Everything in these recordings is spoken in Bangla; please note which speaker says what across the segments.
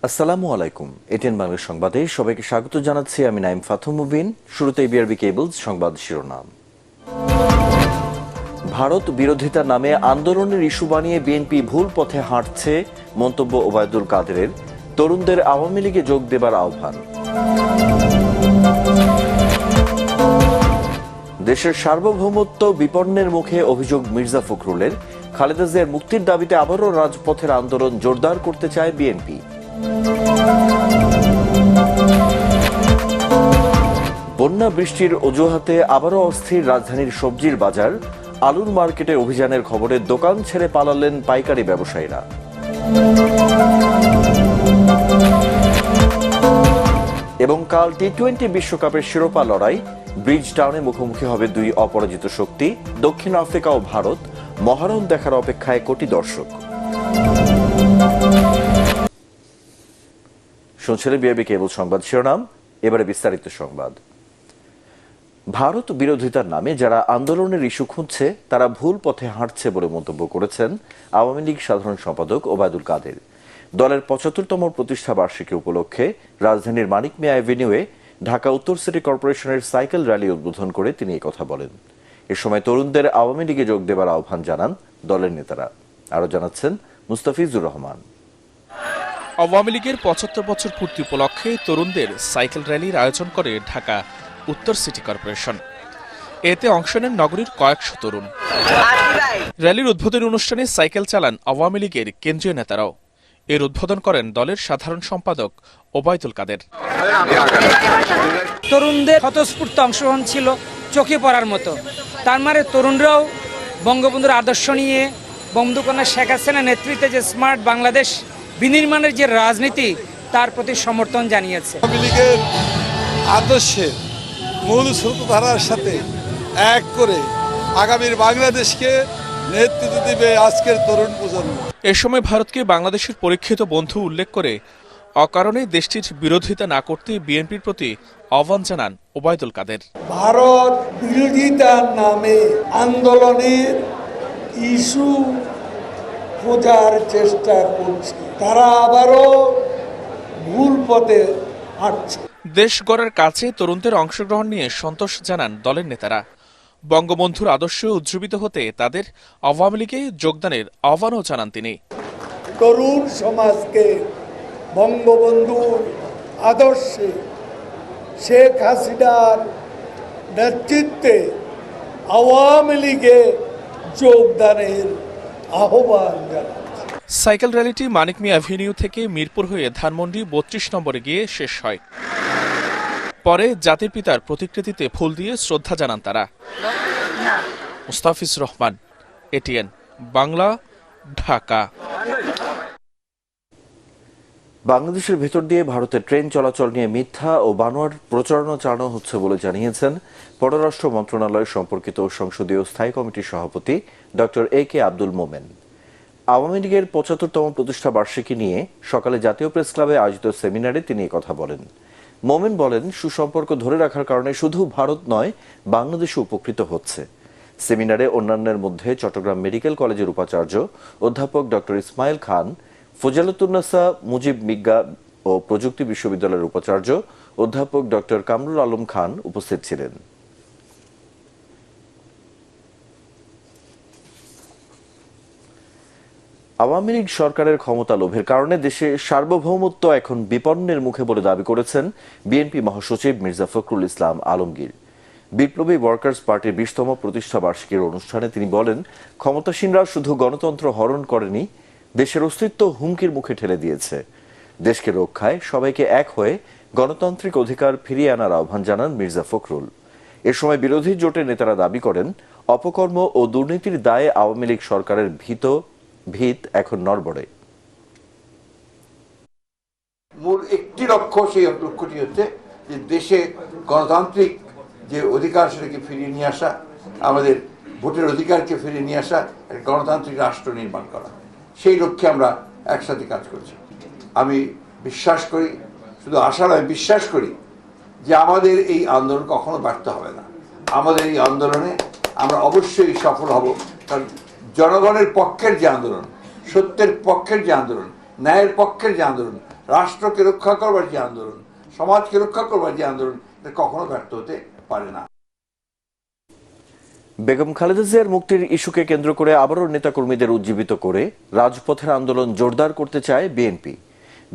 Speaker 1: আসসালামু আলাইকুম। এটিএন বাংলা সংবাদে সবাইকে স্বাগত জানাচ্ছি। আমি নাইম ফাথুম মুবিন। শুরুতেই বিআরবি কেবলস সংবাদ শিরোনাম। ভারত বিরোধিতার নামে আন্দোলনের ইস্যু বানিয়ে বিএনপি ভুল পথে হাঁটছে, মন্তব্য ওবায়দুল কাদেরের। তরুণদের আওয়ামী লীগে যোগ দেবার আহ্বান। দেশের সার্বভৌমত্ব বিপন্নের মুখে অভিযোগ মির্জা ফখরুলের। খালেদা জিয়ার মুক্তির দাবিতে আবারও রাজপথের আন্দোলন জোরদার করতে চায় বিএনপি। বন্যা বৃষ্টির অজুহাতে আবারও অস্থির রাজধানীর সবজির বাজার। আলুর মার্কেটে অভিযানের খবরে দোকান ছেড়ে পালালেন পাইকারি ব্যবসায়ীরা। এবং কাল টি-20 বিশ্বকাপের শিরোপা লড়াই। ব্রিজ টাউনে মুখোমুখি হবে দুই অপরাজিত শক্তি, দক্ষিণ আফ্রিকা ও ভারত। মহারণ দেখার অপেক্ষায় কোটি দর্শক। শুনছিলেন বিআরবি কেবল সংবাদ শিরোনাম। এবারে বিস্তারিত সংবাদ। ভারত বিরোধিতার নামে যারা আন্দোলনের ইস্যু খুঁজছে তারা ভুল পথে হাঁটছে বলে মন্তব্য করেছেন আওয়ামী লীগ সাধারণ সম্পাদক ওবায়দুল কাদের। দলের ৭৫তম প্রতিষ্ঠা বার্ষিকী উপলক্ষে রাজধানীর মানিক মিয়া অ্যাভিনিউয়ে ঢাকা উত্তর সিটি কর্পোরেশনের সাইকেল র্যালি উদ্বোধন করে তিনি এই কথা বলেন। এ সময় তরুণদের আওয়ামী লীগে যোগ দেবার আহ্বান জানান দলের নেতারা। আরও জানাচ্ছেন মুস্তাফিজুর রহমান।
Speaker 2: আওয়ামী লীগের ৭৫ বছর পূর্তি উপলক্ষে তরুণদের সাইকেল র্যালির আয়োজন করে ঢাকা উত্তর সিটি কর্পোরেশন। এতে অংশ নেন নগরীর কয়েকশো তরুণ। র্যালির উদ্বোধনী অনুষ্ঠানে সাইকেল চালান আওয়ামী লীগের কেন্দ্রীয় নেতারাও। এর উদ্বোধন করেন দলের সাধারণ সম্পাদক ওবায়দুল কাদের।
Speaker 3: তরুণদের স্বতঃস্ফূর্ত অংশগ্রহণ ছিল চোখে পড়ার মতো। তার মানে তরুণরাও বঙ্গবন্ধুর আদর্শ নিয়ে, বঙ্গবন্ধু শেখ হাসিনার নেতৃত্বে যে স্মার্ট বাংলাদেশ বিনির্মাণের যে রাজনীতি, তার প্রতি সমর্থন জানিয়েছে।
Speaker 4: আওয়ামী লীগের আদর্শের মূল স্রোতধারার সাথে এক করে আগামীর বাংলাদেশকে নেতৃত্ব দেবে আজকের তরুণ প্রজন্ম।
Speaker 2: এ সময় ভারতকে বাংলাদেশের পরীক্ষিত বন্ধু উল্লেখ করে অকারণে দেশটির বিরোধিতা না করতে বিএনপির প্রতি আহ্বান জানান ওবায়দুল কাদের।
Speaker 5: ভারত বিরোধিতার নামে আন্দোলনের ইস্যু খোঁজার চেষ্টা করছে, তারা আবারও ভুল পথে হাঁটছে।
Speaker 2: দেশ গড়ার কাছে তরুণদের অংশগ্রহণ নিয়ে সন্তোষ জানান দলের নেতারা। বঙ্গবন্ধুর আদর্শে উজ্জীবিত হতে তাদের আওয়ামী লীগে যোগদানের আহ্বানও জানান তিনি।
Speaker 5: তরুণ সমাজকে বঙ্গবন্ধুর আদর্শে, শেখ হাসিনার নেতৃত্বে আওয়ামী লীগে যোগদানের আহ্বান জানান।
Speaker 2: সাইকেল র্যালিটি মানিক মিয়া অ্যাভিনিউ থেকে মিরপুর হয়ে ধানমন্ডি ৩২ নম্বরে গিয়ে শেষ হয়। পরে জাতির পিতার প্রতিকৃতিতে ফুল দিয়ে শ্রদ্ধা জানান তারা। মুস্তাফিজুর রহমান, এটিএন বাংলা, ঢাকা।
Speaker 1: বাংলাদেশের ভেতর দিয়ে ভারতের ট্রেন চলাচল নিয়ে মিথ্যা ও বানোয়ার প্রচারণা চালানো হচ্ছে বলে জানিয়েছেন পররাষ্ট্র মন্ত্রণালয় সম্পর্কিত সংসদীয় স্থায়ী কমিটির সভাপতি ডক্টর এ.কে আব্দুল মোমেন। আওয়ামী লীগের ৭৫তম প্রতিষ্ঠা বার্ষিকী নিয়ে সকালে জাতীয় প্রেস ক্লাবে আয়োজিত সেমিনারে তিনি কথা বলেন। মোমেন বলেন, সুসম্পর্ক ধরে রাখার কারণে শুধু ভারত নয়, বাংলাদেশও উপকৃত হচ্ছে। সেমিনারে অন্যান্যের মধ্যে চট্টগ্রাম মেডিকেল কলেজের উপাচার্য অধ্যাপক ডক্টর ইসমাইল খান, ফজলাতুন্নেসা মুজিব বিজ্ঞান ও প্রযুক্তি বিশ্ববিদ্যালয়ের উপাচার্য অধ্যাপক ডক্টর কামরুল আলম খান উপস্থিত ছিলেন। আওয়ামী লীগ সরকারের ক্ষমতা লোভের কারণে দেশে সার্বভৌমত্ব এখন বিপন্নের মুখে বলে দাবি করেছেন বিএনপি মহাসচিব মির্জা ফখরুল ইসলাম আলমগীর। বিপ্লবী ওয়ার্কার্স পার্টির ২০তম প্রতিষ্ঠা বার্ষিকীর অনুষ্ঠানে তিনি বলেন, ক্ষমতাসীনরা শুধু গণতন্ত্র হরণ করেনি, দেশের অস্তিত্ব হুমকির মুখে ঠেলে দিয়েছে। দেশকে রক্ষায় সবাইকে এক হয়ে গণতান্ত্রিক অধিকার ফিরিয়ে আনার আহ্বান জানান মির্জা ফখরুল। এ সময় বিরোধী জোটের নেতারা দাবি করেন, অপকর্ম ও দুর্নীতির দায়ে আওয়ামী লীগ সরকারের ভিত এখন নড়বড়ে।
Speaker 6: মূল একটি লক্ষ্য, সেই লক্ষ্যটি হচ্ছে যে দেশে গণতান্ত্রিক যে অধিকার সেটাকে ফিরিয়ে নিয়ে আসা, আমাদের ভোটের অধিকারকে ফিরিয়ে নিয়ে আসা, একটা গণতান্ত্রিক রাষ্ট্র নির্মাণ করা। সেই লক্ষ্যে আমরা একসাথে কাজ করছি। আমি বিশ্বাস করি, শুধু আশা নয়, বিশ্বাস করি যে আমাদের এই আন্দোলন কখনো ব্যর্থ হবে না। আমাদের এই আন্দোলনে আমরা অবশ্যই সফল হব, কারণ জনগণের পক্ষের যে আন্দোলন, সত্যের পক্ষের যে আন্দোলন, ন্যায়ের পক্ষের যে আন্দোলন, রাষ্ট্রকে রক্ষা করবার যে আন্দোলন, সমাজকে রক্ষা করবার যে আন্দোলন, এটা কখনো ব্যর্থ হতে পারে না।
Speaker 1: বেগম খালেদা জিয়ার মুক্তির ইস্যুকে কেন্দ্র করে আবারও নেতাকর্মীদের উজ্জীবিত করে রাজপথের আন্দোলন জোরদার করতে চায় বিএনপি।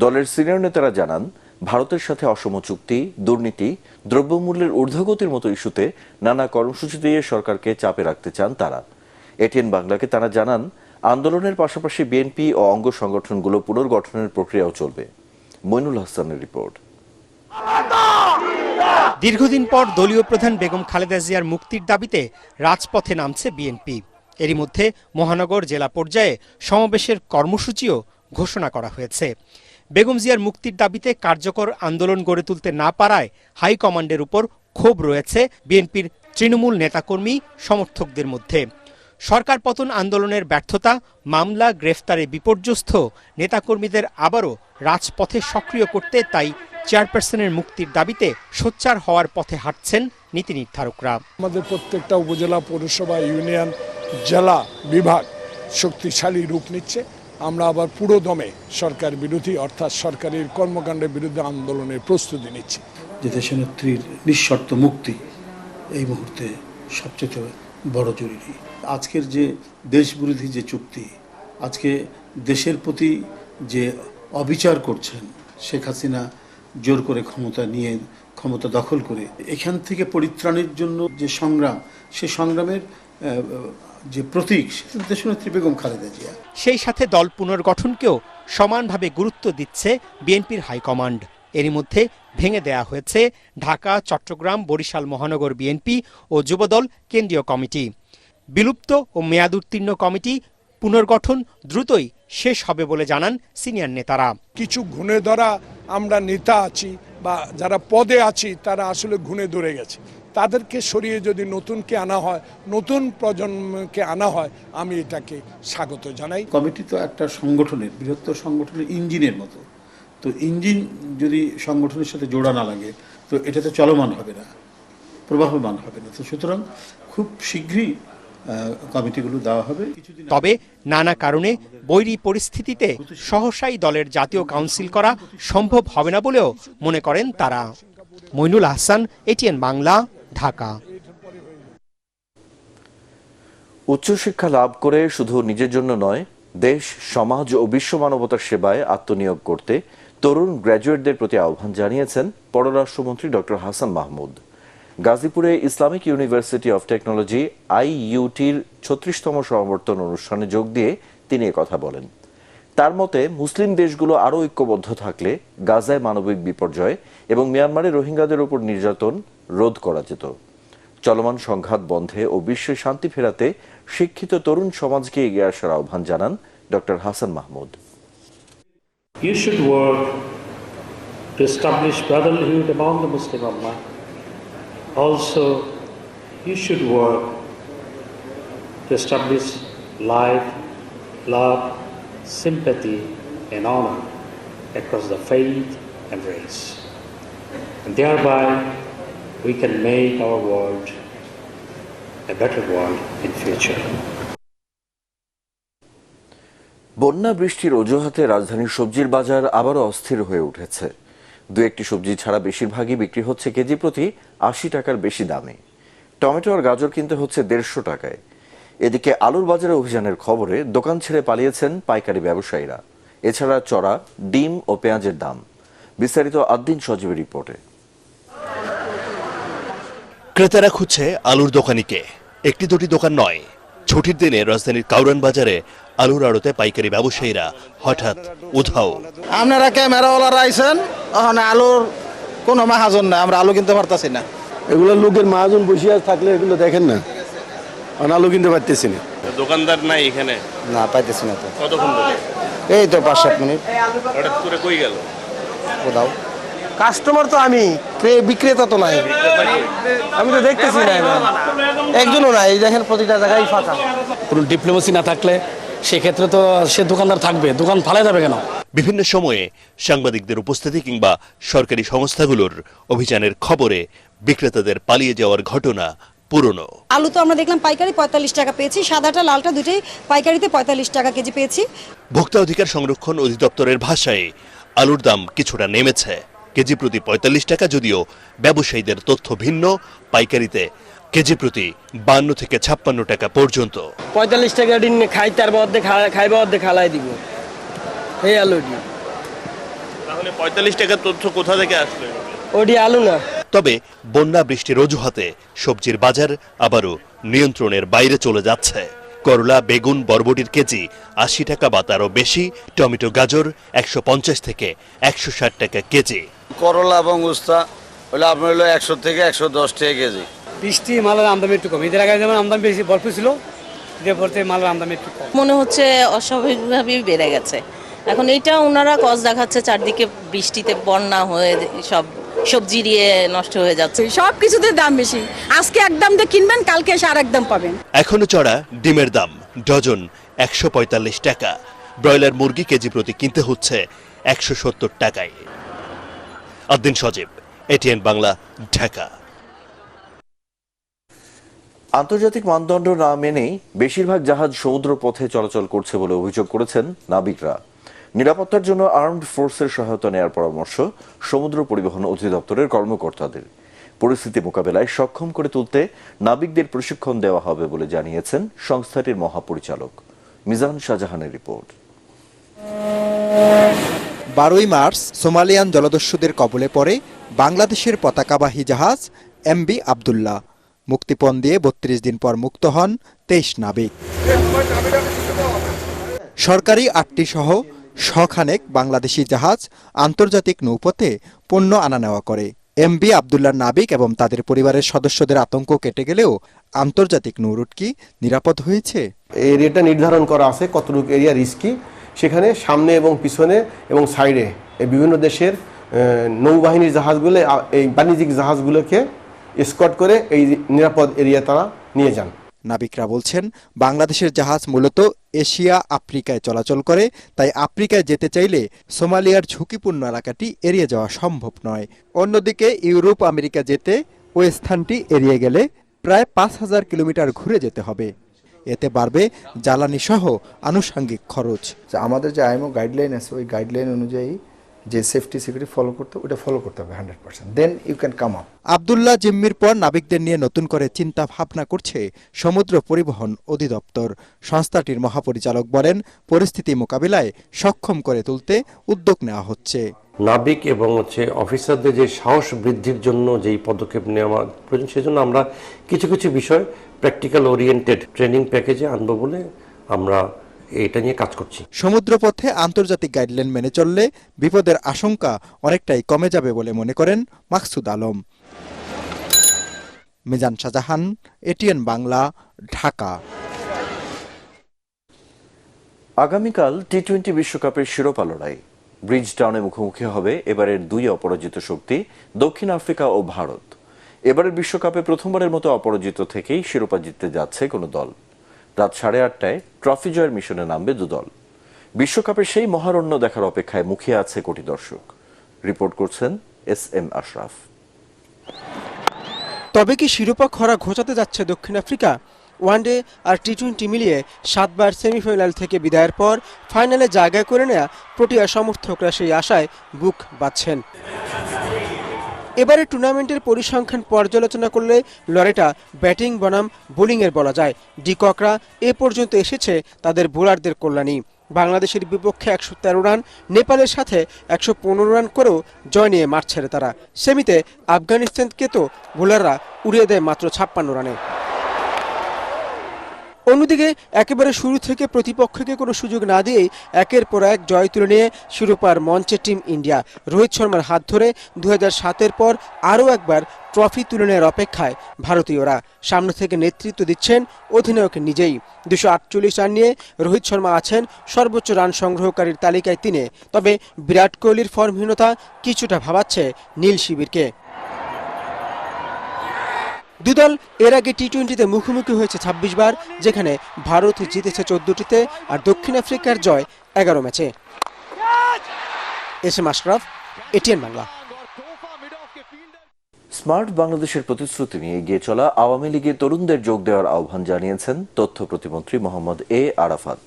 Speaker 1: দলের সিনিয়র নেতারা জানান, ভারতের সাথে অসম চুক্তি, দুর্নীতি, দ্রব্যমূল্যের ঊর্ধ্বগতির মতো ইস্যুতে নানা কর্মসূচি দিয়ে সরকারকে চাপে রাখতে চান তারা। এটিএন বাংলাকে তারা জানান, আন্দোলনের পাশাপাশি বিএনপি ও অঙ্গ সংগঠনগুলো পুনর্গঠনের প্রক্রিয়াও চলবে। মইনুল হাসানের রিপোর্ট।
Speaker 7: দীর্ঘদিন পর দলীয় প্রধান বেগম খালেদা জিয়ার মুক্তির দাবিতে রাজপথে নামছে বিএনপি। এরই মধ্যে মহানগর জেলা পর্যায়ে সমাবেশের কর্মসূচিও ঘোষণা করা হয়েছে। বেগম জিয়ার মুক্তির দাবিতে কার্যকর আন্দোলন গড়ে তুলতে না পারায় হাইকমান্ডের উপর ক্ষোভ রয়েছে বিএনপির তৃণমূল নেতাকর্মী সমর্থকদের মধ্যে। সরকার পতন আন্দোলনের ব্যর্থতা, মামলা, গ্রেফতারে বিপর্যস্ত নেতাকর্মীদের আবারও রাজপথে সক্রিয় করতে তাই চেয়ারপারসনের মুক্তির দাবিতে সোচ্চার হওয়ার পথে হাঁটছেন নীতি নির্ধারকরা।
Speaker 8: আমাদের প্রত্যেকটা উপজেলা, পৌরসভা, ইউনিয়ন, জেলা, বিভাগ শক্তিশালী রূপ নিচ্ছে। আমরা আবার পুরো দমে সরকার বিরোধী অর্থাৎ সরকারের কর্মকাণ্ডের বিরুদ্ধে আন্দোলনের প্রস্তুতি নিচ্ছি।
Speaker 9: যে দেশনেত্রীর নিঃশর্ত মুক্তি এই মুহূর্তে সবচেয়ে বড় জরুরি। আজকের যে দেশবিরোধী যে চুক্তি, আজকে দেশের প্রতি যে অবিচার করছেন শেখ হাসিনা, জোর করে ক্ষমতা দখল করে এখান থেকে পরিত্রাণের জন্য যে সংগ্রাম, সে সংগ্রামের যে প্রতীক দেশনেত্রী বেগম খালেদা জিয়া।
Speaker 7: সেই সাথে দল পুনর্গঠনকেও সমানভাবে গুরুত্ব দিচ্ছে বিএনপির হাইকমান্ড। এরই মধ্যে ভেঙে দেয়া হয়েছে ঢাকা, চট্টগ্রাম, বরিশাল মহানগর বিএনপি ও যুবদল কেন্দ্রীয় কমিটি। বিলুপ্ত ও মেয়াদোত্তীর্ণ কমিটি পুনর্গঠন দ্রুতই শেষ হবে বলে জানান সিনিয়র নেতারা।
Speaker 8: কিছু ঘুণে ধরা আমরা নেতা আছি বা যারা পদে আছি, তারা আসলে ঘুণে ধরে গেছে। তাদেরকে সরিয়ে যদি নতুনকে আনা হয়, নতুন প্রজন্মকে আনা হয়, আমি এটাকে স্বাগত জানাই।
Speaker 9: কমিটি তো একটা সংগঠনের, বৃহত্তর সংগঠনের ইঞ্জিনের মতো। তো ইঞ্জিন যদি সংগঠনের সাথে জোড়া না লাগে, তো এটা তো চলমান হবে না, প্রবাহমান হবে না। তো সুতরাং খুব শীঘ্রই কমিটিগুলো দেওয়া হবে।
Speaker 7: তবে নানা কারণে বৈরী পরিস্থিতিতে সহসাই দলের জাতীয় কাউন্সিল করা সম্ভব হবে না বলেও মনে করেন তারা। মইনুল হাসান, এটিএন বাংলা, ঢাকা।
Speaker 1: উচ্চশিক্ষা লাভ করে শুধু নিজের জন্য নয়, দেশ, সমাজ ও বিশ্ব মানবতার সেবায় আত্মনিয়োগ করতে তরুণ গ্র্যাজুয়েটদের প্রতি আহ্বান জানিয়েছেন পররাষ্ট্রমন্ত্রী ডক্টর হাসান মাহমুদ। গাজীপুরে ইসলামিক ইউনিভার্সিটি অফ টেকনোলজি IUTর 36তম সমাবর্তন অনুষ্ঠানে যোগ দিয়ে তিনি কথা বলেন। তার মতে, মুসলিম দেশগুলো আরও ঐক্যবদ্ধ থাকলে গাজায় মানবিক বিপর্যয় এবং মিয়ানমারে রোহিঙ্গাদের উপর নির্যাতন রোধ করা যেত। চলমান সংঘাত বন্ধে ও বিশ্বে শান্তি ফেরাতে শিক্ষিত তরুণ সমাজকে এগিয়ে আসার আহ্বান জানান doctor Hasan Mahmud.
Speaker 10: You should work to establish brotherhood among the Muslim Ummah. Also, you should work to establish life, love, sympathy and honor across the faith and race. And thereby, we can make our world a better world in future.
Speaker 1: বন্যা বৃষ্টির অজুহাতে রাজধানীর সবজির বাজার আবারও অস্থির হয়ে উঠেছে। দু একটি সবজি ছাড়া বেশিরভাগই বিক্রি হচ্ছে কেজি প্রতি 80 টাকার বেশি দামে। টমেটো আর গাজর কিনতে হচ্ছে 150 টাকায়। এদিকে আলুর বাজারে অভিযানের খবরে দোকান ছেড়ে পালিয়েছেন পাইকারি ব্যবসায়ীরা। এছাড়া চড়া ডিম ও পেঁয়াজের দাম। বিস্তারিত আদ্দিন সজীবের রিপোর্টে।
Speaker 11: ক্রেতারা খুঁজছে আলুর দোকানিকে। একটি দুটি দোকান নয়, ছুটির দিনে রাজধানীর কাউরান বাজারে আলুর আড়তে পাইকারি ব্যবসায়ীরা হঠাৎ উধাও।
Speaker 12: আপনারা ক্যামেরাওয়ালারা আইছেন, ওখানে আলুর কোনো মাহাজন না, আমরা আলু কিনতে পারতাছি না।
Speaker 13: এগুলো লোকের মাহাজন বসিয়ে থাকলে এগুলো দেখেন না, আলু কিনতে পারতেছি না।
Speaker 11: দোকানদার নাই এখানে?
Speaker 12: না, পাইতেছি না। তো
Speaker 11: কতক্ষণ ধরে?
Speaker 12: এই তো 5-7 মিনিট।
Speaker 11: হঠাৎ করে কই গেল?
Speaker 12: কোথাও কাস্টমার তো আমি, বিক্রেতা তো নাই। আমি তো দেখতেছি না, একজনও নাই। দেখেন প্রতিটা জায়গায় ফাঁকা।
Speaker 14: কোনো ডিপ্লোমেসি না থাকলে সেক্ষেত্রে তো সে দোকানদার থাকবে, দোকান ফালাই যাবে কেন?
Speaker 11: বিভিন্ন সময়ে সাংবাদিকদের উপস্থিতি কিংবা সরকারি সংস্থাগুলোর অভিযানের খবরে বিক্রেতাদের পালিয়ে যাওয়ার ঘটনা পুরনো।
Speaker 15: আলু তো আমরা দেখলাম পাইকারি 45 টাকা পেয়েছি, সাদাটা লালটা দুটোই পাইকারিতে 45 টাকা কেজি পেয়েছি।
Speaker 11: ভোক্তা অধিকার সংরক্ষণ অধিদপ্তরের ভাষায় আলুর দাম কিছুটা নেমেছে, কেজি প্রতি ৪৫ টাকা, যদিও ব্যবসায়ীদের তথ্য ভিন্ন। পাইকারিতে কেজি প্রতি ৫২ থেকে ৫৬ টাকা পর্যন্ত।
Speaker 12: ৪৫ টাকা দিন খাই, তার মধ্যে খাইবা অর্ধেক খালাই দিব এই আলুটি।
Speaker 11: তাহলে ৪৫ টাকার তথ্য কোথা থেকে আসলো?
Speaker 12: ওটি আলু না।
Speaker 11: তবে বন্যা বৃষ্টির অজুহাতে সবজির বাজার আবারও নিয়ন্ত্রণের বাইরে চলে যাচ্ছে। করলা, বেগুন, বরবটির কেজি ৮০ টাকা বা তারও বেশি। টমেটো, গাজর ১৫০ থেকে ১৬০ টাকা কেজি।
Speaker 16: করলা এবং উস্তা হলে আপনার হলো ১০০ থেকে ১১০ টাকা কেজি।
Speaker 14: বৃষ্টি মালের আমদানি একটু কম, এদের আগে যেমন আমদানি বেশি ভরপুর ছিল, এরপর থেকে মালের আমদানি একটু কম।
Speaker 17: মনে হচ্ছে অস্বাভাবিকভাবেই বেড়ে গেছে। এখন এইটা ওনারা কজ দেখাচ্ছে, চারদিকে বৃষ্টিতে বন্যা হয়ে সব সবজি দিয়ে নষ্ট হয়ে যাচ্ছে।
Speaker 15: সব কিছুতে দাম বেশি, আজকে একদম দিয়ে কিনবেন, কালকে এসে আর একদম পাবেন।
Speaker 11: এখনো চড়া ডিমের দাম ডজন ১৪৫ টাকা। ব্রয়লার মুরগি কেজি প্রতি কিনতে হচ্ছে ১৭০ টাকায়। আদ্দিন সজীব, এটিএন বাংলা, ঢাকা।
Speaker 1: আন্তর্জাতিক মানদণ্ড না মেনেই বেশিরভাগ জাহাজ সমুদ্র পথে চলাচল করছে বলে অভিযোগ করেছেন নাবিকরা। নিরাপত্তার জন্য আর্মড ফোর্সের সহায়তা নেওয়ার পরামর্শ সমুদ্র পরিবহন অধিদপ্তরের কর্মকর্তাদের। পরিস্থিতি মোকাবেলায় সক্ষম করে তুলতে নাবিকদের প্রশিক্ষণ দেওয়া হবে বলে জানিয়েছেন সংস্থাটির মহাপরিচালক। মিজান শাহজাহানের রিপোর্ট।
Speaker 18: ১২ই মার্চ সোমালিয়ান জলদস্যুদের কবলে পড়ে বাংলাদেশের পতাকাবাহী জাহাজ এমবি আবদুল্লাহ। মুক্তিপণ দিয়ে ৩২ দিন পর মুক্ত হন ২৩ নাবিক। সরকারি ৮টি সহ শখানেক বাংলাদেশি জাহাজ আন্তর্জাতিক নৌপথে পণ্য আনা নেওয়া করে। এমবি আবদুল্লাহর নাবিক এবং তাদের পরিবারের সদস্যদের আতঙ্ক কেটে গেলেও আন্তর্জাতিক নৌরুট কি নিরাপদ হয়েছে?
Speaker 12: এরিয়াটা নির্ধারণ করা আছে কতটুকু এরিয়া রিস্কি, সেখানে সামনে এবং পিছনে এবং সাইডে বিভিন্ন দেশের নৌবাহিনীর জাহাজগুলো, এই বাণিজ্যিক জাহাজগুলোকে স্কট করে এই নিরাপদ এরিয়া তারা নিয়ে যান।
Speaker 18: নাবিকরা বলছেন, বাংলাদেশের জাহাজ মূলত এশিয়া আফ্রিকায় চলাচল করে, তাই আফ্রিকায় যেতে চাইলে সোমালিয়ার ঝুঁকিপূর্ণ এলাকাটি এড়িয়ে যাওয়া সম্ভব নয়। অন্যদিকে ইউরোপ আমেরিকা যেতে ওই স্থানটি এড়িয়ে গেলে প্রায় ৫,০০০ কিলোমিটার ঘুরে যেতে হবে। এতে বাড়বে জ্বালানি সহ আনুষঙ্গিক খরচ।
Speaker 19: আমাদের যে আইএমও গাইডলাইন আছে, ওই গাইডলাইন অনুযায়ী যে সেফটি সিকিউরিটি ফলো করতে, ওটা ফলো করতে হবে 100%, then you can come up.
Speaker 18: Abdullah জিম্মির পর নাবিকদের নিয়ে নতুন করে চিন্তা ভাবনা করছে সমুদ্র পরিবহন অধিদপ্তর। সংস্থাটির মহাপরিচালক বলেন, পরিস্থিতি মোকাবিলায় সক্ষম করে তুলতে উদ্যোগ নেওয়া হচ্ছে।
Speaker 20: নাবিক এবং অফিসারদের যে সাহস বৃদ্ধির জন্য যেই পদক্ষেপ নেওয়া প্রয়োজন, সেজন্য আমরা কিছু কিছু বিষয় প্র্যাকটিক্যাল ওরিয়েন্টেড ট্রেনিং প্যাকেজে আনবো বলে আমরা এটা নিয়ে কাজ করছি।
Speaker 18: সমুদ্রপথে আন্তর্জাতিক গাইডলাইন মেনে চললে বিপদের আশঙ্কা অনেকটাই কমে যাবে বলে মনে করেন মাকসুদ আলম। মিজান শাহজাহান, এটিএন বাংলা, ঢাকা।
Speaker 1: আগামীকাল টি-20 বিশ্বকাপের শিরোপা লড়াই। ব্রিজটাউনে মুখোমুখি হবে এবারের দুই অপরাজিত শক্তি দক্ষিণ আফ্রিকা ও ভারত। এবারের বিশ্বকাপে প্রথমবারের মতো অপরাজিত থেকেই শিরোপা জিততে যাচ্ছে কোনো দল। রাত 8:30টায় ট্রফি জয়ের মিশনে নামবে দুদল। বিশ্বকাপের সেই মহারণ্য দেখার অপেক্ষায় মুখিয়ে আছে কোটি দর্শক। রিপোর্ট করছেন SM আশরাফ।
Speaker 7: তবে কি শিরোপা খরা ঘোচাতে যাচ্ছে দক্ষিণ আফ্রিকা? ওয়ানডে আর টি-20 মিলিয়ে 7 বার সেমিফাইনাল থেকে বিদায়ের পর ফাইনালে জায়গা করে নেয়া প্রোটিয়া সমর্থকরা সেই আশায় বুক বাঁধছেন। এবারে টুর্নামেন্টের পরিসংখ্যান পর্যালোচনা করলে লড়াইটা ব্যাটিং বনাম বোলিংয়ের বলা যায়। ডিককরা এ পর্যন্ত এসেছে তাদের বোলারদের কল্যাণী। বাংলাদেশের বিপক্ষে 113 রান, নেপালের সাথে 115 রান করেও জয় নিয়ে মাঠ ছেড়ে তারা। সেমিতে আফগানিস্তানকে তো বোলাররা উড়িয়ে দেয় মাত্র 56 রানে। অন্যদিকে একেবারে শুরু থেকে প্রতিপক্ষকে কোনো সুযোগ না দিয়েই একের পর এক জয় তুলে নিয়ে শিরোপার মঞ্চে টিম ইন্ডিয়া। রোহিত শর্মার হাত ধরে 2007-এর পর আরও একবার ট্রফি তুলে নেওয়ার অপেক্ষায় ভারতীয়রা। সামনে থেকে নেতৃত্ব দিচ্ছেন অধিনায়ক নিজেই। 248 রান নিয়ে রোহিত শর্মা আছেন সর্বোচ্চ রান সংগ্রহকারীর তালিকায় 3-এ। তবে বিরাট কোহলির ফর্মহীনতা কিছুটা ভাবাচ্ছে নীল শিবিরকে। দুদল এর আগে টি-20তে মুখোমুখি হয়েছে 26 বার, যেখানে ভারত জিতেছে 14টিতে আর দক্ষিণ আফ্রিকার জয় 11 ম্যাচে। SM Ashraf, ATN Bangla.
Speaker 1: Smart বাংলাদেশের প্রতিশ্রুতি নিয়ে এগিয়ে চলা আওয়ামী লীগের তরুণদের যোগ দেওয়ার আহ্বান জানিয়েছেন তথ্য প্রতিমন্ত্রী মোহাম্মদ A আরাফাত।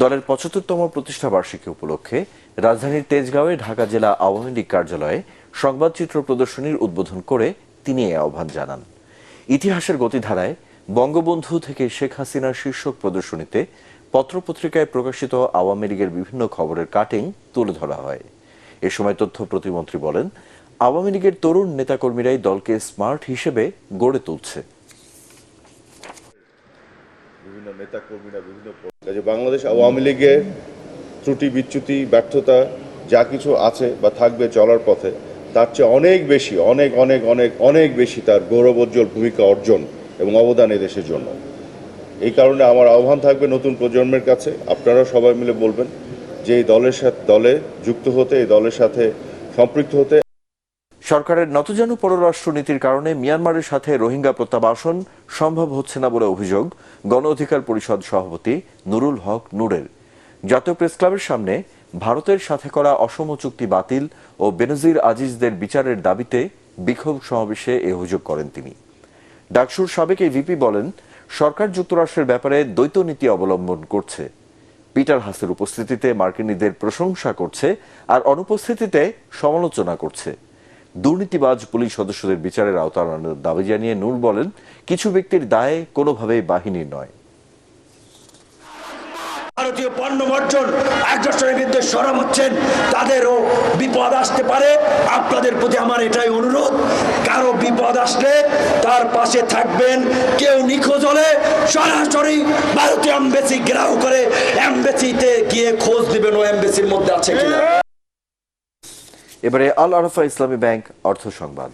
Speaker 1: দলের ৭৫তম প্রতিষ্ঠা বার্ষিকী উপলক্ষে রাজধানীর তেজগাঁওয়ে ঢাকা জেলা আওয়ামী লীগ কার্যালয়ে সংবাদচিত্র প্রদর্শনীর উদ্বোধন করে তিনি এই আহ্বান জানান। ইতিহাসের গতিধারায় বঙ্গবন্ধু থেকে শেখ হাসিনার শীর্ষক প্রদর্শনীতে পত্রপত্রিকায় প্রকাশিত আওয়ামী লীগের বিভিন্ন খবরের কাটিং তুলে ধরা হয়। এ সময় তথ্য প্রতিমন্ত্রী বলেন, আওয়ামী লীগের তরুণ নেতাকর্মীরাই দলকে স্মার্ট হিসেবে গড়ে তুলছে।
Speaker 21: বিভিন্ন নেতাকর্মীরা বাংলাদেশ আওয়ামী লীগের ত্রুটি বিচ্যুতি ব্যর্থতা যা কিছু আছে বা থাকবে চলার পথে, তার চেয়ে অনেক বেশি অনেক অনেক অনেক অনেক বেশি তার গৌরবোজ্জ্বল ভূমিকা অর্জন এবং অবদান এই দেশের জন্য। এই কারণে আমার আহ্বান থাকবে নতুন প্রজন্মের কাছে, আপনারা সবাই মিলে বলবেন যে এই দলের সাথে দলে যুক্ত হতে, এই দলের সাথে সম্পৃক্ত হতে।
Speaker 1: সরকারের নতজানু পররাষ্ট্র নীতির কারণে মিয়ানমারের সাথে রোহিঙ্গা প্রত্যাবাসন সম্ভব হচ্ছে না বলে অভিযোগ গণ অধিকার পরিষদ সভাপতি নুরুল হক নূরের। জাতীয় প্রেস ক্লাবের সামনে ভারতের সাথে করা অসম চুক্তি বাতিল ও বেনজির আজিজদের বিচারের দাবিতে বিক্ষোভ সমাবেশে এ অভিযোগ করেন তিনি। ডাকসুর সাবেক এই ভিপি বলেন, সরকার যুক্তরাষ্ট্রের ব্যাপারে দ্বৈত নীতি অবলম্বন করছে। পিটার হাসের উপস্থিতিতে মার্কিনীদের প্রশংসা করছে আর অনুপস্থিতিতে সমালোচনা করছে। দুর্নীতিবাজ পুলিশ সদস্যদের বিচারের আওতায় আনার দাবি জানিয়ে নূর বলেন, কিছু ব্যক্তির দায়ে কোনোভাবেই বাহিনীর নয়।
Speaker 22: ভারতীয় পণ্য বর্জন আগ্রাসনের বিরুদ্ধে সরব হচ্ছেন, তাদেরও বিপদ আসতে পারে। আপনাদের প্রতি আমার এটাই অনুরোধ, কারো বিপদ আসলে তার পাশে থাকবেন। কেউ নিখোঁজ হলে সরাসরি ভারতীয় এমবেসি ঘেরাও করে এমবেসিতে গিয়ে খোঁজ দিবেন ও এমবেসির মধ্যে আছে কিনা।
Speaker 1: এবারে আল আরাফা ইসলামী ব্যাংক অর্থ সংবাদ।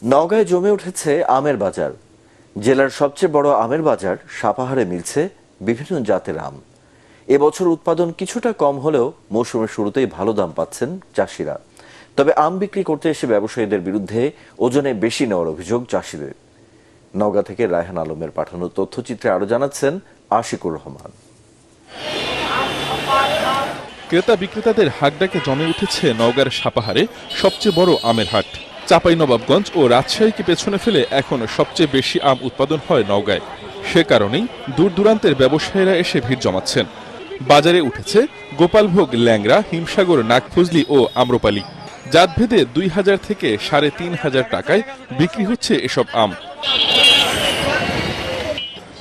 Speaker 1: নওগাঁয় জমে উঠেছে আমের বাজার। জেলার সবচেয়ে বড় আমের বাজার সাপাহারে মিলছে বিভিন্ন জাতের আম। এবছর উৎপাদন কিছুটা কম হলেও মৌসুমের শুরুতেই ভালো দাম পাচ্ছেন চাষিরা। তবে আম বিক্রি করতে এসে ব্যবসায়ীদের বিরুদ্ধে ওজনে বেশি নেওয়ার অভিযোগ চাষিদের। নওগাঁ থেকে রায়হান আলমের পাঠানো তথ্যচিত্রে আরো জানাচ্ছেন আশিকুর রহমান।
Speaker 2: ক্রেতা বিক্রেতাদের হাকডাকে জমে উঠেছে নওগাঁর সাপাহারে সবচেয়ে বড় আমের হাট। চাঁপাইনবাবগঞ্জ ও রাজশাহীকে পেছনে ফেলে এখন সবচেয়ে বেশি আম উৎপাদন হয় নওগাঁয়। সে কারণেই দূর দূরান্তের ব্যবসায়ীরা এসে ভিড় জমাচ্ছেন। বাজারে উঠেছে গোপালভোগ, ল্যাংড়া, হিমসাগর, নাগফজলি ও আম্রপালি। জাতভেদে ২,০০০ থেকে ৩,৫০০ টাকায় বিক্রি হচ্ছে এসব আম।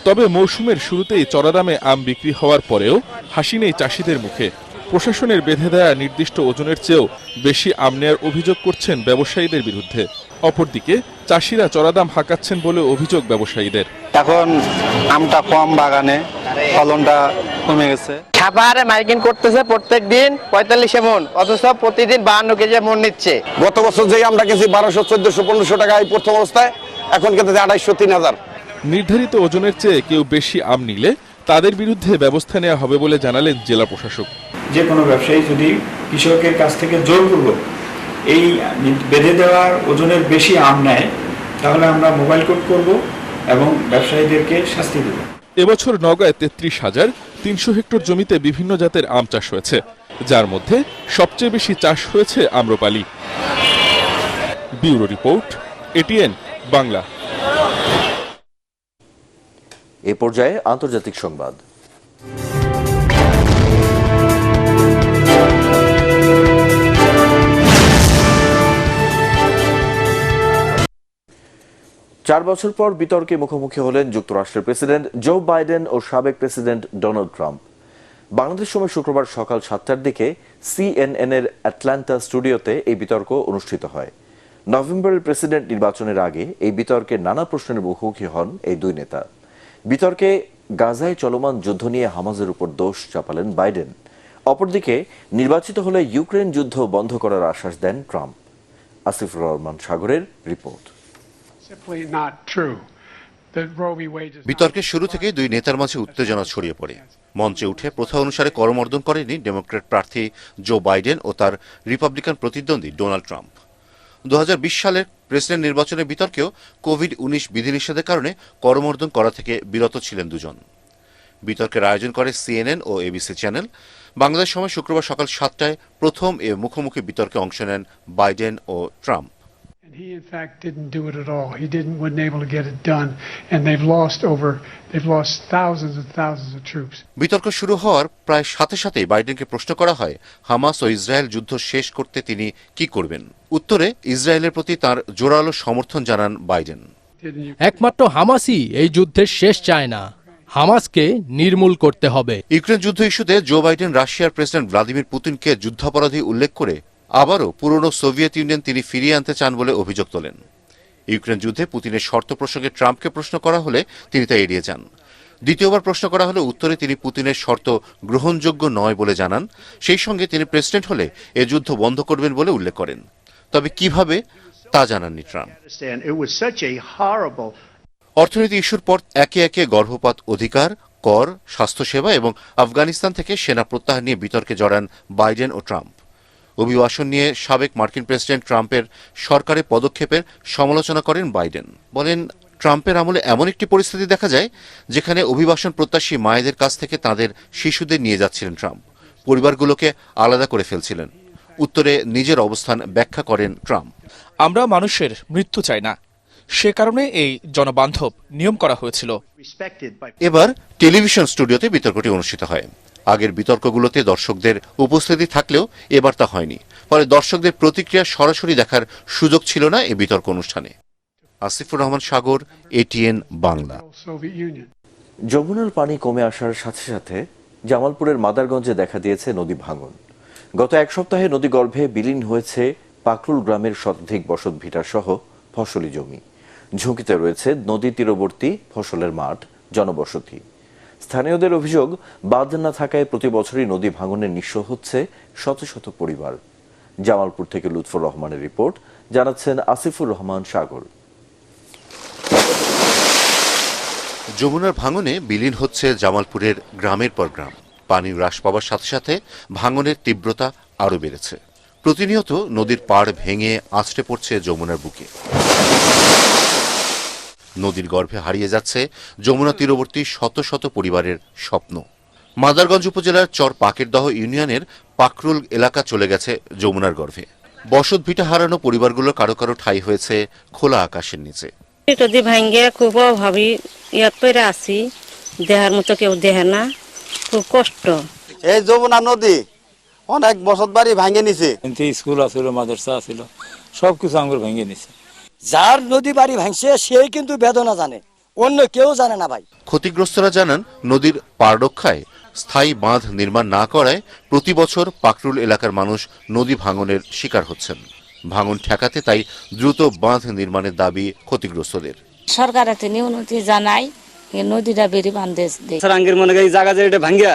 Speaker 2: তবে মৌসুমের শুরুতেই চড়া দামে আম বিক্রি হওয়ার পরেও হাসি নেই চাষিদের মুখে। প্রশাসনের বেঁধে দেয়া নির্দিষ্ট ওজনের চেয়েও বেশি আম নেয়ার অভিযোগ করছেন ব্যবসায়ীদের বিরুদ্ধে। অপরদিকে চাষিরা চড়া দাম হাঁকাচ্ছেন বলে অভিযোগ ব্যবসায়ীদের।
Speaker 23: এখন আমটা কম, বাগানে ফলনটা কমে গেছে।
Speaker 24: সাপাহারে মাইকিং করতেছে প্রত্যেক দিন ৪৫ মন, অথচ প্রতিদিন ৫২ কেজি মন নিচ্ছে।
Speaker 13: গত বছর যে আমরা কেজি ১২০০, ১৪০০, ১৫০০ টাকা এই প্রথম অবস্থায়, এখন কিন্তু ২৫০, ৩০০০।
Speaker 2: নির্ধারিত ওজনের চেয়ে কেউ বেশি আম নিলে তাদের বিরুদ্ধে ব্যবস্থা নেওয়া হবে বলে জানালেন জেলা প্রশাসক।
Speaker 25: যে কোনো ব্যবসায়ী যদি কৃষকের কাছ থেকে জোরপূর্বক এই বেঁধে দেওয়ার ওজনের বেশি আম নেয়, তাহলে আমরা মোবাইল কোর্ট করব এবং ব্যবসায়ীদেরকে শাস্তি দেব।
Speaker 2: এবছর নওগাঁয় ৩৩,৩০০ হেক্টর জমিতে বিভিন্ন জাতের আম চাষ হয়েছে, যার মধ্যে সবচেয়ে বেশি চাষ হয়েছে Amrapali. Bureau report, ATN Bangla.
Speaker 1: এ পর্যায়ে আন্তর্জাতিক সংবাদ। 4 বছর পর বিতর্কে মুখোমুখি হলেন যুক্তরাষ্ট্রের প্রেসিডেন্ট জো বাইডেন ও সাবেক প্রেসিডেন্ট ডোনাল্ড ট্রাম্প। বাংলাদেশ সময় শুক্রবার সকাল 7টার দিকে CNN এর অ্যাটলান্টা স্টুডিওতে এই বিতর্ক অনুষ্ঠিত হয়। নভেম্বরের প্রেসিডেন্ট নির্বাচনের আগে এই বিতর্কে নানা প্রশ্নের মুখোমুখি হন এই দুই নেতা। বিতর্কে গাজায় চলমান যুদ্ধ নিয়ে হামাজের উপর দোষ চাপালেন বাইডেন। অপরদিকে নির্বাচিত হলে ইউক্রেন যুদ্ধ বন্ধ করার আশ্বাস দেন ট্রাম্প। আসিফুর রহমান সাগরের রিপোর্ট।
Speaker 26: বিতর্কের শুরু থেকে দুই নেতার মাঝে উত্তেজনা ছড়িয়ে পড়ে। মঞ্চে উঠে প্রথা অনুসারে করমর্দন করেনি ডেমোক্র্যাট প্রার্থী জো বাইডেন ও তার রিপাবলিকান প্রতিদ্বন্দ্বী ডোনাল্ড ট্রাম্প। 2020 সালের প্রেসিডেন্ট নির্বাচনের বিতর্কেও কোভিড-19 বিধিনিষেধের কারণে করমর্দন করা থেকে বিরত ছিলেন দুজন। বিতর্কের আয়োজন করে CNN ও ABC চ্যানেল। বাংলাদেশ সময় শুক্রবার সকাল 7টায় প্রথম এ মুখোমুখি বিতর্কে অংশ নেন বাইডেন ও Trump.
Speaker 10: He in fact didn't do it at all. He wasn't able to get it done, and they've lost thousands and thousands of troops.
Speaker 26: বিতর্ক শুরু হওয়ার প্রায় সাথে সাথেই বাইডেনকে প্রশ্ন করা হয় হামাস ও ইসরায়েল যুদ্ধ শেষ করতে তিনি কি করবেন। উত্তরে ইসরায়েলের প্রতি তার জোরালো সমর্থন জানান বাইডেন।
Speaker 3: একমাত্র হামাসই এই যুদ্ধের শেষ চায় না, হামাসকে নির্মূল করতে হবে।
Speaker 26: ইউক্রেন যুদ্ধ ইস্যুতে জো বাইডেন রাশিয়ার প্রেসিডেন্ট ভ্লাদিমির পুতিনকে যুদ্ধাপরাধী উল্লেখ করে আবারও পুরনো সোভিয়েত ইউনিয়ন তিনি ফিরিয়ে আনতে চান বলে অভিযোগ তোলেন। ইউক্রেন যুদ্ধে পুতিনের শর্ত প্রসঙ্গে ট্রাম্পকে প্রশ্ন করা হলে তিনি তা এড়িয়ে যান। দ্বিতীয়বার প্রশ্ন করা হলে উত্তরে তিনি পুতিনের শর্ত গ্রহণযোগ্য নয় বলে জানান। সেই সঙ্গে তিনি প্রেসিডেন্ট হলে এ যুদ্ধ বন্ধ করবেন বলে উল্লেখ করেন। তবে কিভাবে তা জানাননি ট্রাম্প। অর্থনীতি ইস্যুর পর একে একে গর্ভপাত অধিকার, কর, স্বাস্থ্যসেবা এবং আফগানিস্তান থেকে সেনা প্রত্যাহার নিয়ে বিতর্কে জড়ান বাইডেন ও ট্রাম্প। অভিবাসন নিয়ে সাবেক মার্কিন প্রেসিডেন্ট ট্রাম্পের সরকারের পদক্ষেপের সমালোচনা করেন বাইডেন। বলেন, ট্রাম্পের আমলে এমন একটি পরিস্থিতি দেখা যায় যেখানে অভিবাসন প্রত্যাশী মায়েদের কাছ থেকে তাদের শিশুদের নিয়ে যাচ্ছিলেন ট্রাম্প, পরিবারগুলোকে আলাদা করে ফেলছিলেন। উত্তরে নিজের অবস্থান ব্যাখ্যা করেন ট্রাম্প।
Speaker 2: আমরা মানুষের মৃত্যু চাই না, সে কারণে এই জনবান্ধব নিয়ম করা হয়েছিল।
Speaker 26: এবার টেলিভিশন স্টুডিওতে বিতর্কটি অনুষ্ঠিত হয়। আগের বিতর্কগুলোতে দর্শকদের উপস্থিতি থাকলেও এবার তা হয়নি, ফলে দর্শকদের প্রতিক্রিয়া সরাসরি দেখার সুযোগ ছিল না এই বিতর্ক অনুষ্ঠানে। আসিফুর রহমান সাগর, এটিএন বাংলা।
Speaker 1: যমুনার পানি কমে আসার সাথে সাথে জামালপুরের মাদারগঞ্জে দেখা দিয়েছে নদী ভাঙন। গত এক সপ্তাহে নদীগর্ভে বিলীন হয়েছে পাকরুল গ্রামের শতাধিক বসত ভিটা সহ ফসলি জমি। ঝুঁকিতে রয়েছে নদী তীরবর্তী ফসলের মাঠ, জনবসতি। স্থানীয়দের অভিযোগ, বাঁধ না থাকায় প্রতি বছরই নদী ভাঙনে নিঃস্ব হচ্ছে শত শত পরিবার। জামালপুর থেকে লুৎফর রহমানের রিপোর্ট, জানাচ্ছেন আসিফুর রহমান সাগর।
Speaker 26: যমুনার ভাঙনে বিলীন হচ্ছে জামালপুরের গ্রামের পর গ্রাম। পানি হ্রাস পাওয়ার সাথে সাথে ভাঙনের তীব্রতা আরও বেড়েছে। প্রতিনিয়ত নদীর পাড় ভেঙে আছড়ে পড়ছে যমুনার বুকে। নদীর গর্ভে হারিয়ে যাচ্ছে যমুনা তীরবর্তী শত শত পরিবারের স্বপ্ন। মাদারগঞ্জ উপজেলার চর পাকেরদহ ইউনিয়নের পাকরুল এলাকা চলে গেছে যমুনার গর্ভে। বসত ভিটা হারানো পরিবারগুলোর কারো কারো ঠাঁই হয়েছে খোলা আকাশের নিচে।
Speaker 4: যদি ভাঙ্গে খুব অভাবী ইয়াত পেরে আছি, দেহার মতো কেউ দেহে না, খুব কষ্ট।
Speaker 13: এই যমুনা নদী অনেক বসত বাড়ি ভাঙে নিছে,
Speaker 5: স্কুল আছিল, মাদ্রাসা আছিল, সবকিছু আঙ্গুর ভেঙে নিছে।
Speaker 6: যার নদী বাড়ি ভাঙছে সেই কিন্তু বেদনা জানে, অন্য কেউ জানে না ভাই।
Speaker 26: ক্ষতিগ্রস্তরা জানান, নদীর পাড় রক্ষায় স্থায়ী বাঁধ নির্মাণ না করায় প্রতি বছর পাকরুল এলাকার মানুষ নদী ভাঙনের শিকার হচ্ছেন। ভাঙন ঠেকাতে তাই দ্রুত বাঁধ নির্মাণের দাবি ক্ষতিগ্রস্তদের।
Speaker 4: সরকারের থেকে উন্নতি জানাই, নদীটা বেরি বান্ধে
Speaker 14: সারাঙ্গের মনে করি জায়গা যে এটা ভাঙ্গা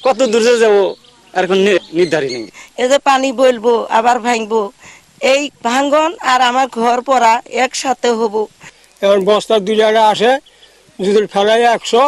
Speaker 14: কত দূর যাবো এখন নির্ধারিত নেই।
Speaker 4: এই যে পানি বলবো আবার ভাঙবো, এই ভাঙ্গন আর আমার ঘর পড়া একসাথে হবো।
Speaker 6: এখন বস্তা 2 জায়গা আসে, যদি ফেলাই 100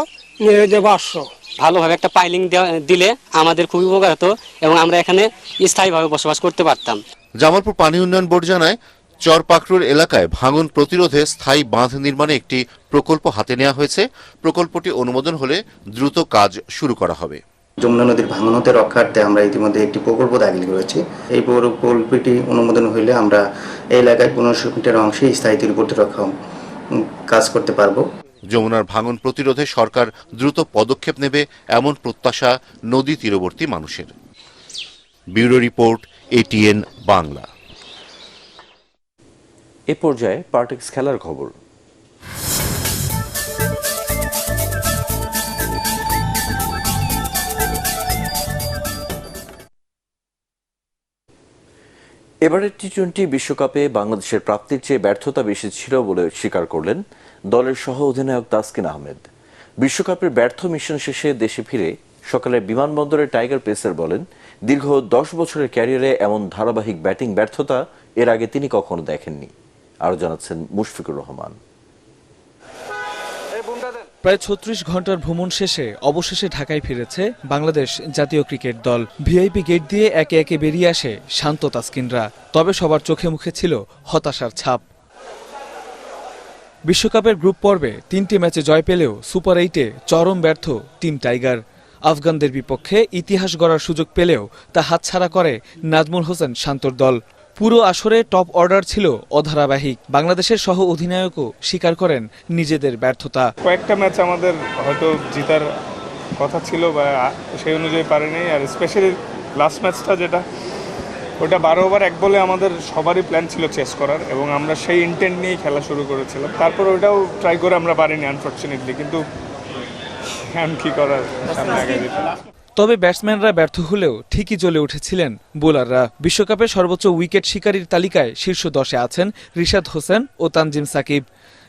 Speaker 6: নিয়ে 500।
Speaker 14: ভালোভাবে একটা পাইলিং দিলে আমাদের খুবই উপকার হতো এবং আমরা এখানে স্থায়ীভাবে বসবাস করতে পারতাম।
Speaker 26: জামালপুর পানি উন্নয়ন বোর্ড জানায়, চর পাকরুল এলাকায় ভাঙন প্রতিরোধে স্থায়ী বাঁধ নির্মাণে একটি প্রকল্প হাতে নেওয়া হয়েছে। প্রকল্পটি অনুমোদন হলে দ্রুত কাজ শুরু করা হবে।
Speaker 8: যমুনা নদীর ভাঙন হতে রক্ষার্থে আমরা ইতিমধ্যে একটি প্রকল্প দাখিল করেছি। এই প্রকল্পটি অনুমোদন হলে আমরা এই এলাকায় 1500 মিটার অংশে স্থায়ী তীরবর্তী রক্ষা কাজ করতে পারব।
Speaker 26: যমুনার ভাঙন প্রতিরোধে সরকার দ্রুত পদক্ষেপ নেবে এমন প্রত্যাশা নদী তীরবর্তী মানুষের। Bureau report, ATN Bangla.
Speaker 1: এ পর্যায়ে পার্টেক্স খেলার খবর। এবারের টি-20 বিশ্বকাপে বাংলাদেশের প্রাপ্তির চেয়ে ব্যর্থতা বেশি ছিল বলে স্বীকার করলেন দলের সহ অধিনায়ক তাসকিন আহমেদ। বিশ্বকাপের ব্যর্থ মিশন শেষে দেশে ফিরে সকালে বিমানবন্দরে টাইগার পেসার বলেন, দীর্ঘ 10 বছরের ক্যারিয়ারে এমন ধারাবাহিক ব্যাটিং ব্যর্থতা এর আগে তিনি কখনো দেখেননি। আরো জানাচ্ছেন মুশফিকুর রহমান।
Speaker 2: প্রায় 36 ঘন্টার ভ্রমণ শেষে অবশেষে ঢাকায় ফিরেছে বাংলাদেশ জাতীয় ক্রিকেট দল। ভিআইপি গেট দিয়ে একে একে বেরিয়ে আসে শান্ত তাসকিনরা, তবে সবার চোখে মুখে ছিল হতাশার ছাপ। বিশ্বকাপের গ্রুপ পর্বে 3টি ম্যাচে জয় পেলেও সুপার 8-এ চরম ব্যর্থ টিম টাইগার। আফগানদের বিপক্ষে ইতিহাস গড়ার সুযোগ পেলেও তা হাতছাড়া করে নাজমুল হোসেন শান্তর দল।
Speaker 9: পুরো আসরে টপ অর্ডার ছিল অধারাবাহিক। বাংলাদেশের সহ অধিনায়কও স্বীকার করেন নিজেদের ব্যর্থতা।
Speaker 11: কয়েকটা ম্যাচ আমাদের হয়তো জেতার কথা ছিল বা সেই অনুযায়ী পারেনি, আর স্পেশালি লাস্ট ম্যাচটা যেটা ওটা 12 ওভার 1 বলে আমাদের সবারই প্ল্যান ছিল চেস করার, এবং আমরা সেই ইন্টেন্ট নিয়েই খেলা শুরু করেছিলাম। তারপর ওটাও ট্রাই করে আমরা পারিনি আনফর্চুনেটলি, কিন্তু কি করার, সামনে আগে যেতে।
Speaker 9: তবে ব্যাটসম্যানরা ব্যর্থ হলেও ঠিকই জ্বলে উঠেছিলেন বোলাররা। বিশ্বকাপে সর্বোচ্চ উইকেট শিকারীর তালিকায় শীর্ষ 10-এ আছেন রিশাদ হোসেন ও তানজিম সাকিব,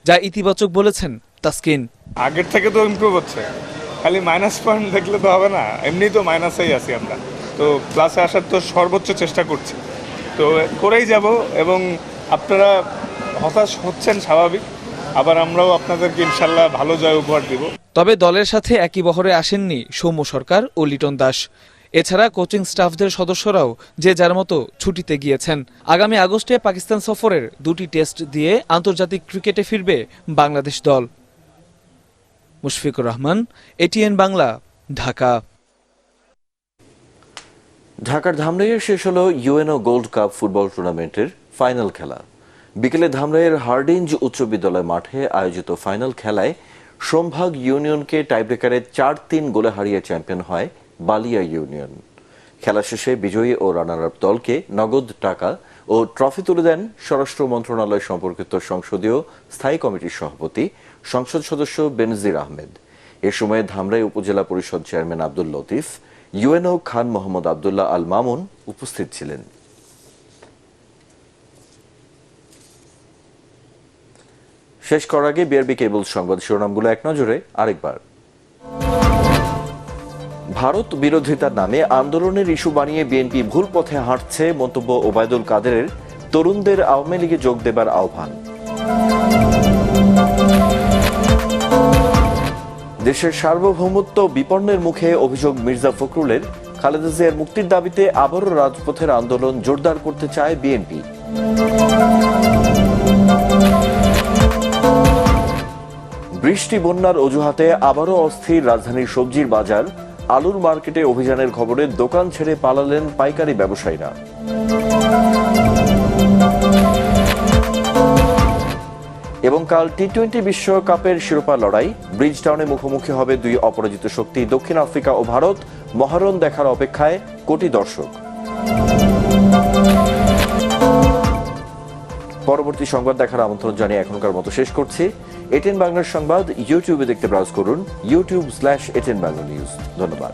Speaker 9: যা ইতিবাচক বলেছেন তাসকিন।
Speaker 11: আগের থেকে তো ইমপ্রুভ হচ্ছে, খালি মাইনাস পয়েন্ট দেখলে তো হবে না, এমনি তো মাইনাসেই আছি আমরা, তো প্লাসে আসার তো সর্বোচ্চ চেষ্টা করছি, তো করেই যাব। এবং আপনারা হতাশ হচ্ছেন স্বাভাবিক, আবার আমরাও আপনাদেরকে ইনশাল্লাহ ভালো জয় উপহার দিব।
Speaker 9: তবে দলের সাথে একই বহরে আসেননি সৌম্য সরকার ও লিটন দাস। এছাড়া কোচিং স্টাফদের সদস্যরাও যে যার মতো ছুটিতে গিয়েছেন। আগামী আগস্টে পাকিস্তান সফরের 2টি টেস্ট দিয়ে আন্তর্জাতিক ক্রিকেটে ফিরবে বাংলাদেশ দল। মুশফিকুর রহমান, এটিএন বাংলা, ঢাকা।
Speaker 1: ঢাকার ধামরাইয়ে শেষ হলো ইউএনও গোল্ড কাপ ফুটবল টুর্নামেন্টের ফাইনাল খেলা। বিকেলে ধামরাইয়ের হার্ডিঞ্জ উচ্চ বিদ্যালয় মাঠে আয়োজিত ফাইনাল খেলায় সোমভাগ ইউনিয়নকে টাইব্রেকারে 4-3 গোলে হারিয়ে চ্যাম্পিয়ন হয় বালিয়া ইউনিয়ন। খেলা শেষে বিজয়ী ও রানার আপ দলকে নগদ টাকা ও ট্রফি তুলে দেন স্বরাষ্ট্র মন্ত্রণালয় সম্পর্কিত সংসদীয় স্থায়ী কমিটির সভাপতি সংসদ সদস্য বেনজির আহমেদ। এ সময় ধামরাই উপজেলা পরিষদ চেয়ারম্যান আব্দুল লতিফ, ইউএনও খান মোহাম্মদ আবদুল্লাহ আল মামুন উপস্থিত ছিলেন। শেষ করার আগে বিআরবি কেবল সংবাদ শিরোনামগুলো এক নজরে আরেকবার। ভারত বিরোধিতার নামে আন্দোলনের ইস্যু বানিয়ে বিএনপি ভুল পথে হাঁটছে, মন্তব্য ওবায়দুল কাদেরের। তরুণদের আওয়ামী লীগে যোগ দেবার আহ্বান। দেশের সার্বভৌমত্ব বিপন্নের মুখে অভিযোগ মির্জা ফখরুলের। খালেদা জিয়ার মুক্তির দাবিতে আবারও রাজপথের আন্দোলন জোরদার করতে চায় বিএনপি। বৃষ্টি বন্যার অজুহাতে আবারও অস্থির রাজধানীর সবজির বাজার। আলুর মার্কেটে অভিযানের খবরে দোকান ছেড়ে পালালেন পাইকারি ব্যবসায়ীরা। এবং কাল টি-20 বিশ্বকাপের শিরোপা লড়াই। ব্রিজটাউনে মুখোমুখি হবে দুই অপরাজিত শক্তি, দক্ষিণ আফ্রিকা ও ভারত। মহারণ দেখার অপেক্ষায় কোটি দর্শক। পরবর্তী সংবাদ দেখার আমন্ত্রণ জানিয়ে এখনকার মতো শেষ করছি। এটিএন বাংলার সংবাদ ইউটিউবে দেখতে ব্রাউজ করুন youtube/এটিএন বাংলা নিউজ। ধন্যবাদ।